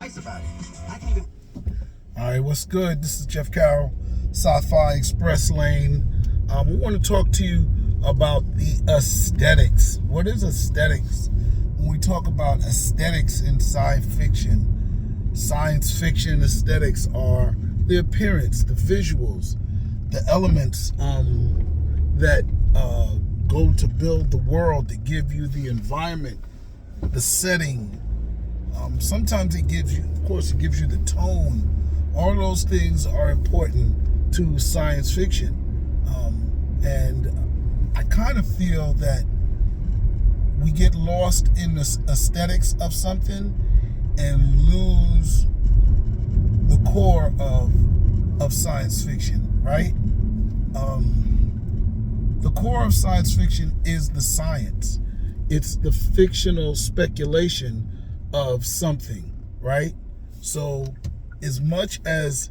nice about it. I can even. All right, what's good? This is Jeff Carroll, Sci-fi Express Lane. We want to talk to you about the aesthetics. What is aesthetics? When we talk about aesthetics in science fiction aesthetics are the appearance, the visuals, the elements that go to build the world, to give you the environment, the setting. Sometimes it gives you, of course, it gives you the tone. All those things are important to science fiction. And I kind of feel that we get lost in the aesthetics of something and lose the core of science fiction, right? The core of science fiction is the science. It's the fictional speculation of something, right? So as much as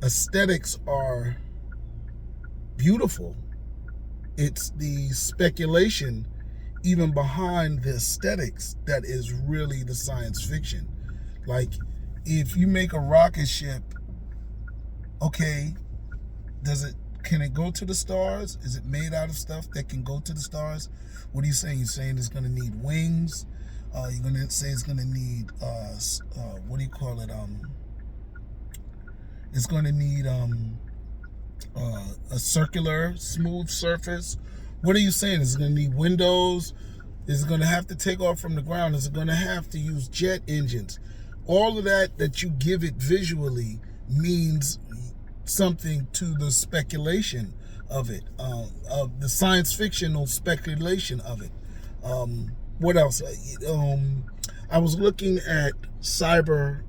aesthetics are beautiful, it's the speculation even behind the aesthetics that is really the science fiction. Like, if you make a rocket ship, okay, can it go to the stars? Is it made out of stuff that can go to the stars? What are you saying? You're saying it's going to need wings? You're going to say it's going to need, what do you call it? It's going to need a circular, smooth surface. What are you saying? Is it going to need windows? Is it going to have to take off from the ground? Is it going to have to use jet engines? All of that you give it visually means something to the speculation of it, of the science fictional speculation of it. What else? I was looking at cyberpunk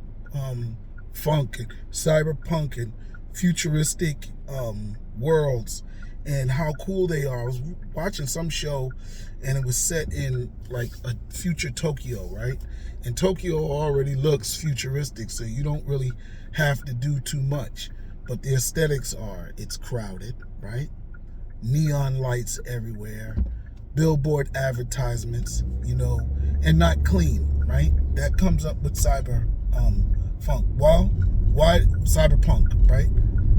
and futuristic worlds and how cool they are. I was watching some show and it was set in like a future Tokyo, right? And Tokyo already looks futuristic, so you don't really have to do too much. But the aesthetics are, it's crowded, right? Neon lights everywhere, billboard advertisements, and not clean, right? That comes up with funk. Well, why cyberpunk, right?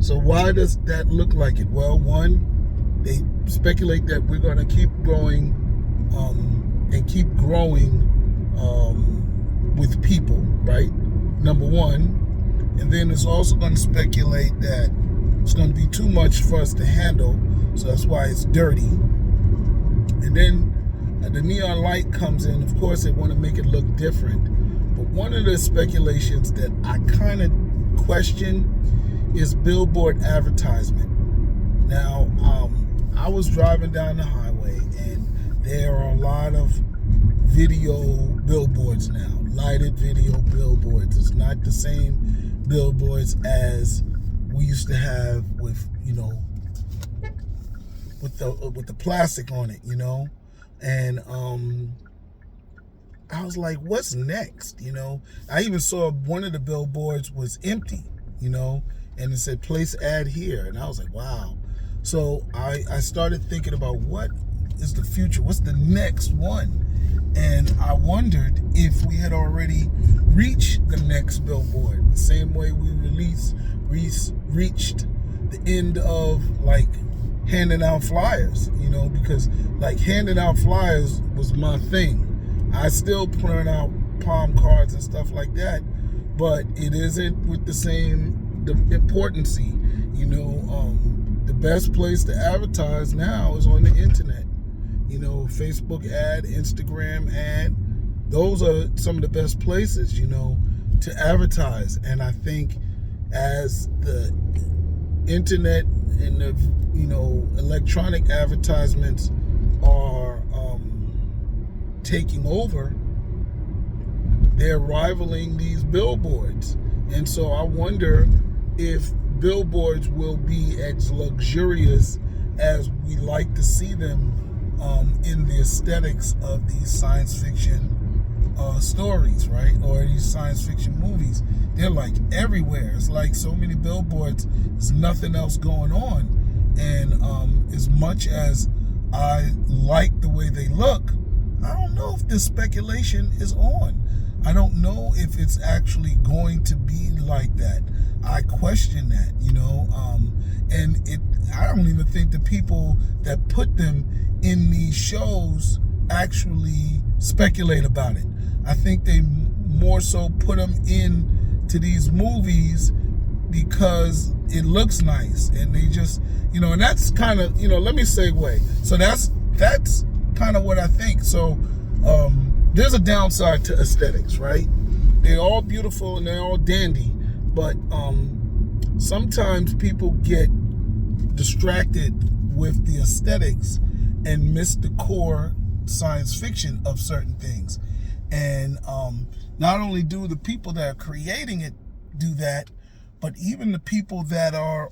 So why does that look like it? Well, one, they speculate that we're going to keep growing and keep growing with people, right? Number one. And then it's also going to speculate that it's going to be too much for us to handle, so that's why it's dirty. And then the neon light comes in. Of course, they want to make it look different. But one of the speculations that I kind of question is billboard advertisement. Now, I was driving down the highway, and there are a lot of video billboards now, lighted video billboards. It's not the same billboards as we used to have with the plastic on it, and I was like, what's next? I even saw one of the billboards was empty, and it said place ad here, and I was like, wow. So I started thinking about what is the future, what's the next one, and I wondered if we had already reached the next billboard, the same way we reached the end of like handing out flyers, because like handing out flyers was my thing. I still print out palm cards and stuff like that, but it isn't with the importancy. The best place to advertise now is on the internet. Facebook ad, Instagram ad, those are some of the best places, to advertise. And I think as the internet and the, electronic advertisements are taking over, they're rivaling these billboards. And so I wonder if billboards will be as luxurious as we like to see them in the aesthetics of these science fiction stories, right? Or these science fiction movies. They're like everywhere. It's like so many billboards, there's nothing else going on. And as much as I like the way they look, I don't know if this speculation is on. I don't know if it's actually going to be like that. I question that, and I don't even think the people that put them in these shows actually speculate about it. I think they more so put them in to these movies because it looks nice, and they just, and that's kind of, let me segue. So that's kind of what I think. So there's a downside to aesthetics, right? They're all beautiful and they're all dandy, but sometimes people get distracted with the aesthetics and miss the core science fiction of certain things. And not only do the people that are creating it do that, but even the people that are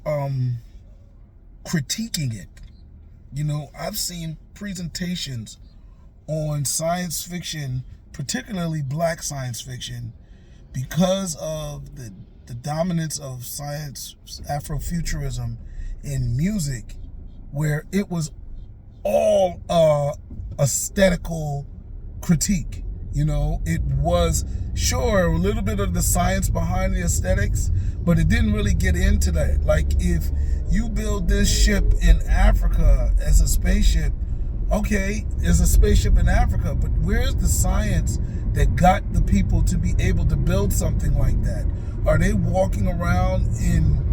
critiquing it. I've seen presentations on science fiction, particularly black science fiction, because of the dominance of science, Afrofuturism in music, where it was all aesthetical critique. It was, sure, a little bit of the science behind the aesthetics, but it didn't really get into that. Like, if you build this ship in Africa as a spaceship, okay, there's a spaceship in Africa, but where's the science that got the people to be able to build something like that? Are they walking around in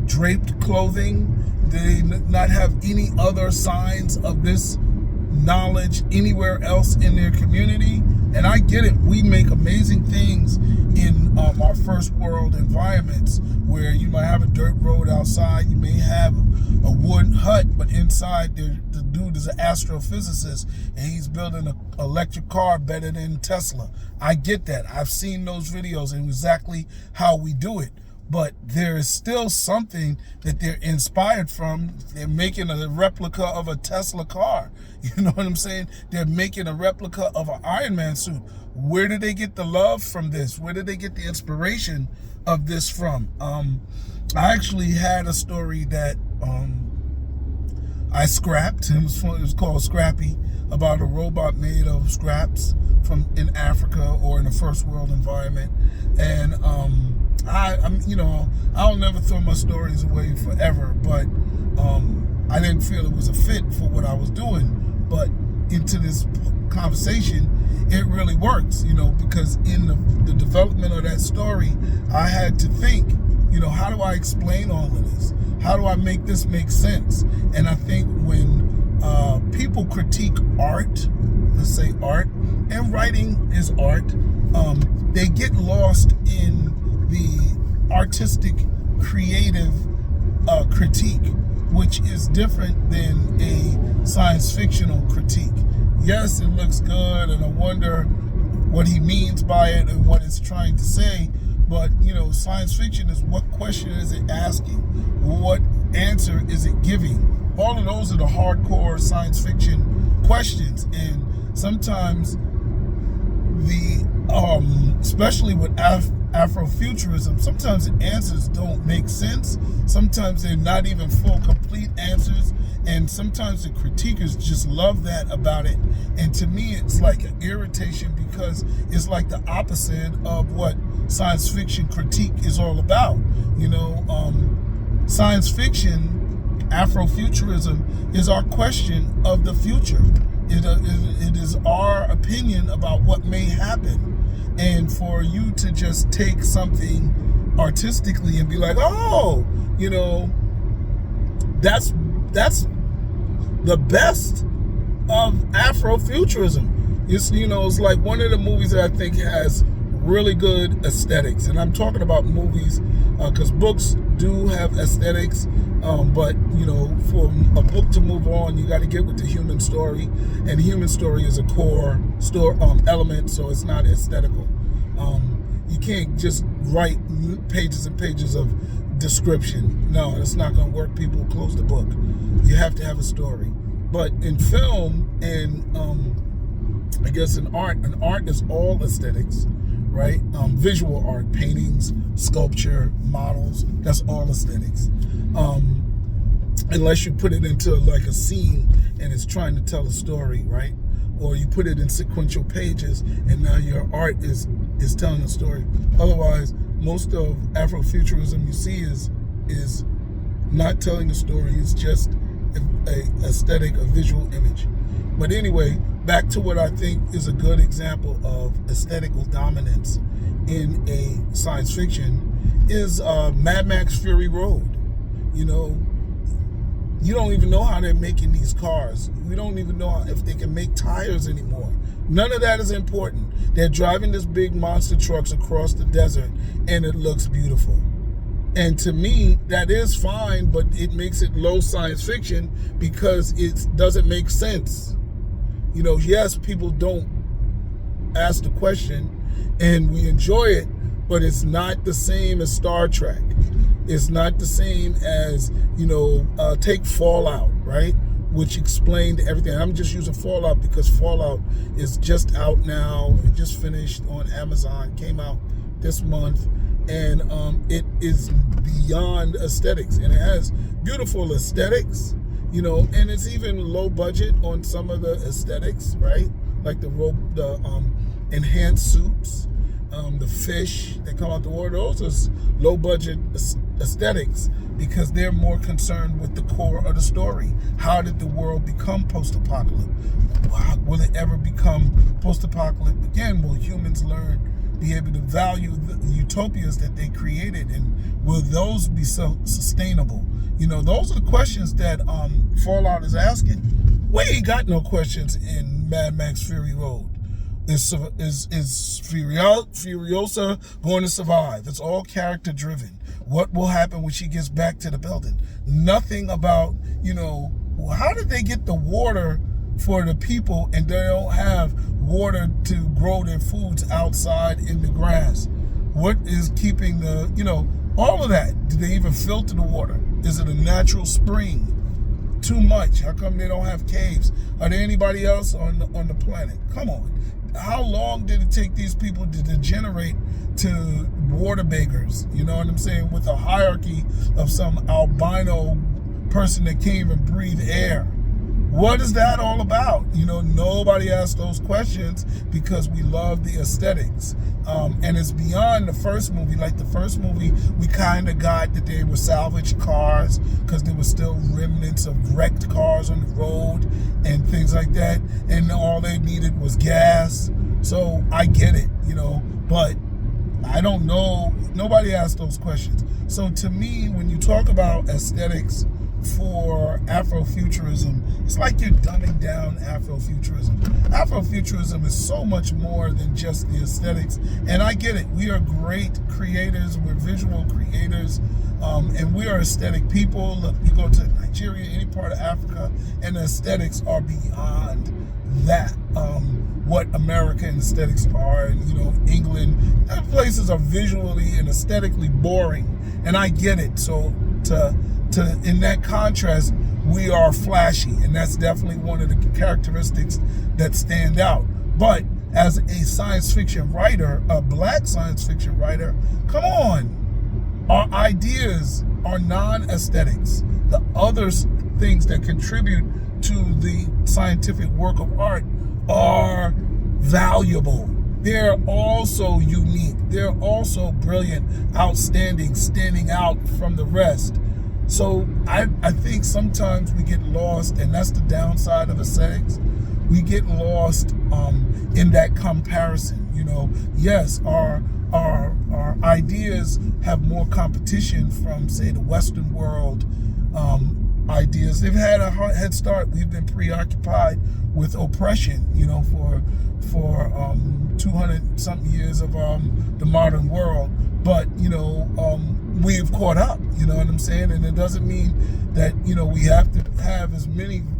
draped clothing? Do they not have any other signs of this knowledge anywhere else in their community? And I get it. We make amazing things in our first world environments where you might have a dirt road outside, you may have a wooden hut, but inside the dude is an astrophysicist and he's building an electric car better than Tesla. I get that. I've seen those videos and exactly how we do it. But there is still something that they're inspired from. They're making a replica of a Tesla car. You know what I'm saying? They're making a replica of an Iron Man suit. Where did they get the love from this? Where did they get the inspiration of this from? I actually had a story that I scrapped. It was called Scrappy, about a robot made of scraps from in Africa or in a first world environment. And I'll never throw my stories away forever, but I didn't feel it was a fit for what I was doing. But into this conversation, it really works, because in the development of that story, I had to think, how do I explain all of this? How do I make this make sense? And I think when people critique art, let's say art, and writing is art, they get lost in the artistic, creative critique, which is different than a science fictional critique. Yes, it looks good, and I wonder what he means by it and what it's trying to say, but, science fiction is, what question is it asking? What answer is it giving? All of those are the hardcore science fiction questions, and sometimes especially with Afrofuturism, sometimes the answers don't make sense. Sometimes they're not even full, complete answers. And sometimes the critiquers just love that about it. And to me, it's like an irritation, because it's like the opposite of what science fiction critique is all about. Science fiction, Afrofuturism, is our question of the future. It is our opinion about what may happen. And for you to just take something artistically and be like, oh, that's the best of Afrofuturism. It's like one of the movies that I think has really good aesthetics. And I'm talking about movies because books do have aesthetics, but for a book to move on, you got to get with the human story, and the human story is a core element, so it's not aesthetical. You can't just write pages and pages of description. No, it's not going to work. People close the book. You have to have a story. But in film and I guess in art is all aesthetics, right? Visual art, paintings, sculpture, models, that's all aesthetics. Unless you put it into like a scene and it's trying to tell a story, right? or you put it in sequential pages, and now your art is telling a story. Otherwise, most of Afrofuturism you see is not telling a story. It's just a aesthetic, a visual image. But anyway, back to what I think is a good example of aesthetical dominance in a science fiction is Mad Max Fury Road. You know, you don't even know how they're making these cars. We don't even know if they can make tires anymore. None of that is important. They're driving this big monster trucks across the desert, and it looks beautiful. And to me, that is fine, but it makes it low science fiction because it doesn't make sense. You know, yes, people don't ask the question, and we enjoy it, but it's not the same as Star Trek. It's not the same as, you know, take Fallout, right? Which explained everything. I'm just using Fallout because Fallout is just out now. It just finished on Amazon, came out this month, and it is beyond aesthetics, and it has beautiful aesthetics, you know, and it's even low budget on some of the aesthetics, right? Like the enhanced suits, the fish that come out the water. Those are low budget aesthetics because they're more concerned with the core of the story. How did the world become post-apocalyptic? Will it ever become post-apocalyptic again? Will humans be able to value the utopias that they created, and will those be so sustainable? You know, those are the questions that Fallout is asking. We ain't got no questions in Mad Max Fury Road. Is Furiosa going to survive? It's all character driven. What will happen when she gets back to the building? Nothing about, you know, how did they get the water for the people and they don't have water to grow their foods outside in the grass? What is keeping the, you know, all of that? Do they even filter the water? Is it a natural spring? Too much. How come they don't have caves? Are there anybody else on the planet? Come on. How long did it take these people to degenerate to water beggars? You know what I'm saying? With a hierarchy of some albino person that can't even breathe air. What is that all about? You know, nobody asks those questions because we love the aesthetics. And it's beyond the first movie. Like the first movie, we kind of got that they were salvaged cars because there were still remnants of wrecked cars on the road and things like that. And all they needed was gas. So I get it, you know, but I don't know. Nobody asked those questions. So to me, when you talk about aesthetics for Afrofuturism, it's like you're dumbing down Afrofuturism. Afrofuturism is so much more than just the aesthetics, and I get it. We are great creators, we're visual creators, and we are aesthetic people. Look, you go to Nigeria, any part of Africa, and the aesthetics are beyond that. What American aesthetics are, you know, England, and places are visually and aesthetically boring, and I get it. So in that contrast, we are flashy, and that's definitely one of the characteristics that stand out. But as a science fiction writer, a black science fiction writer, come on, our ideas are non-aesthetics. The other things that contribute to the scientific work of art are valuable. They're also unique. They're also brilliant, outstanding, standing out from the rest. So I think sometimes we get lost, and that's the downside of aesthetics. We get lost in that comparison. You know, yes, our ideas have more competition from, say, the Western world ideas. They've had a head start. We've been preoccupied with oppression, you know, for 200 something years of the modern world. But, you know, we've caught up, you know what I'm saying? And it doesn't mean that, you know, we have to have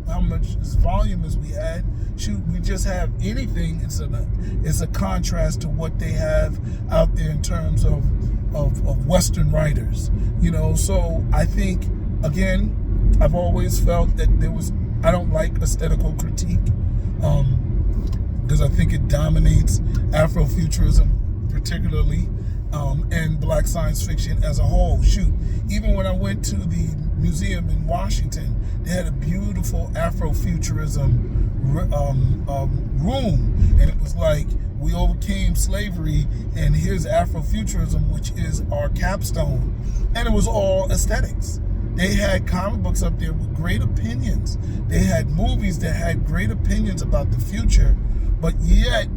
how much volume as we had. Shoot, we just have anything. It's a contrast to what they have out there in terms of Western writers, you know. So I think, again, I've always felt that I don't like aesthetical critique because I think it dominates Afrofuturism particularly, and black science fiction as a whole. Shoot, even when I went to the museum in Washington, they had a beautiful Afrofuturism room, and it was like, we overcame slavery, and here's Afrofuturism, which is our capstone. And it was all aesthetics. They had comic books up there with great opinions. They had movies that had great opinions about the future, but yet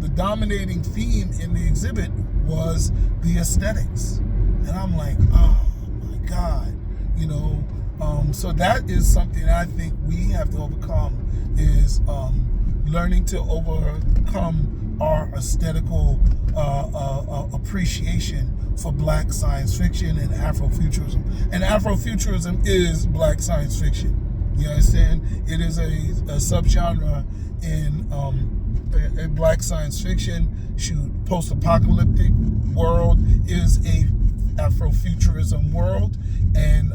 the dominating theme in the exhibit was the aesthetics. And I'm like, oh my God, you know. So that is something I think we have to overcome, is learning to overcome our aesthetical appreciation for Black science fiction and Afrofuturism. And Afrofuturism is Black science fiction. You understand? It is a subgenre in Black science fiction. Shoot, post-apocalyptic world is a Afrofuturism world, and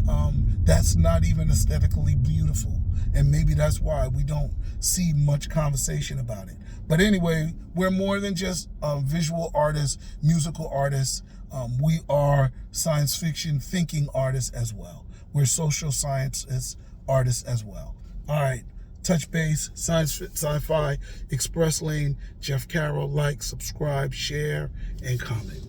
that's not even aesthetically beautiful. And maybe that's why we don't see much conversation about it. But anyway, we're more than just visual artists, musical artists. We are science fiction thinking artists as well. We're social science artists as well. All right. Touch Base, Sci-Fi, Express Lane, Jeff Carroll. Like, subscribe, share, and comment.